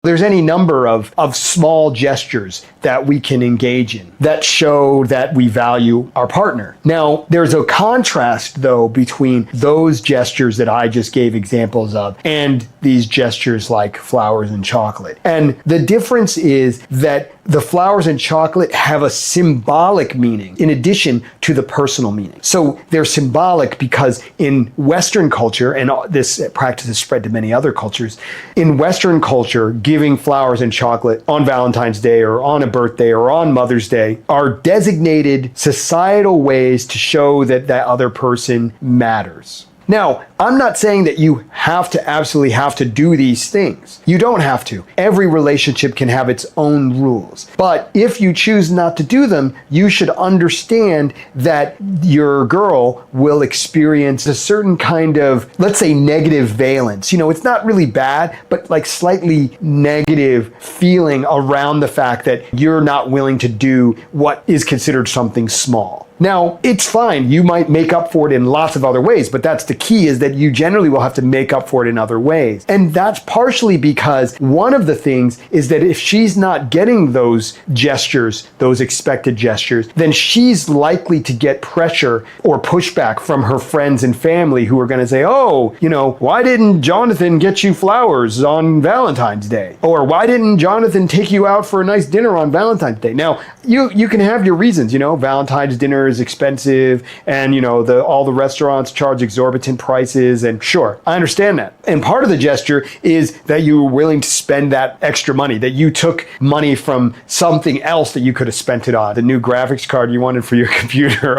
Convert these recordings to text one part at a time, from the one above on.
There's any number of small gestures that we can engage in that show that we value our partner. Now, there's a contrast, though, between those gestures that I just gave examples of and these gestures like flowers and chocolate. And the difference is that the flowers and chocolate have a symbolic meaning in addition to the personal meaning. So they're symbolic because in Western culture, and this practice is spread to many other cultures, in Western culture, giving flowers and chocolate on Valentine's Day or on a birthday or on Mother's Day are designated societal ways to show that that other person matters. Now, I'm not saying that you absolutely have to do these things. You don't have to. Every relationship can have its own rules. But if you choose not to do them, you should understand that your girl will experience a certain kind of, let's say, negative valence. It's not really bad, but like slightly negative feeling around the fact that you're not willing to do what is considered something small. Now, it's fine. You might make up for it in lots of other ways, but that's the key, is that you generally will have to make up for it in other ways. And that's partially because one of the things is that if she's not getting those gestures, those expected gestures, then she's likely to get pressure or pushback from her friends and family who are going to say, oh, why didn't Jonathan get you flowers on Valentine's Day? Or why didn't Jonathan take you out for a nice dinner on Valentine's Day? Now, you can have your reasons, Valentine's dinner is expensive, and all the restaurants charge exorbitant prices, and sure, I understand that. And part of the gesture is that you were willing to spend that extra money, that you took money from something else that you could have spent it on, the new graphics card you wanted for your computer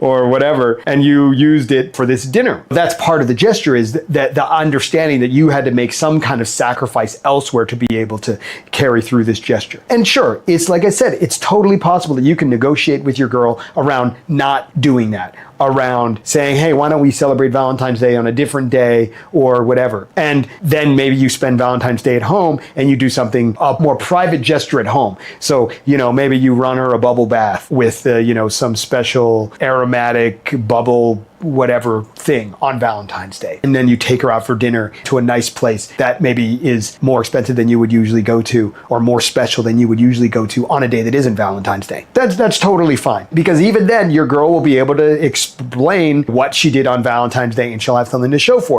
or whatever, and you used it for this dinner. That's part of the gesture, is that the understanding that you had to make some kind of sacrifice elsewhere to be able to carry through this gesture. And sure, it's like I said, it's totally possible that you can negotiate with your girl around not doing that, around saying, hey, why don't we celebrate Valentine's Day on a different day or whatever. And then maybe you spend Valentine's Day at home and you do something, a more private gesture at home. So, maybe you run her a bubble bath with, some special aromatic bubble whatever thing on Valentine's Day. And then you take her out for dinner to a nice place that maybe is more expensive than you would usually go to, or more special than you would usually go to on a day that isn't Valentine's Day. That's totally fine, because even then your girl will be able to explain what she did on Valentine's Day and she'll have something to show for it.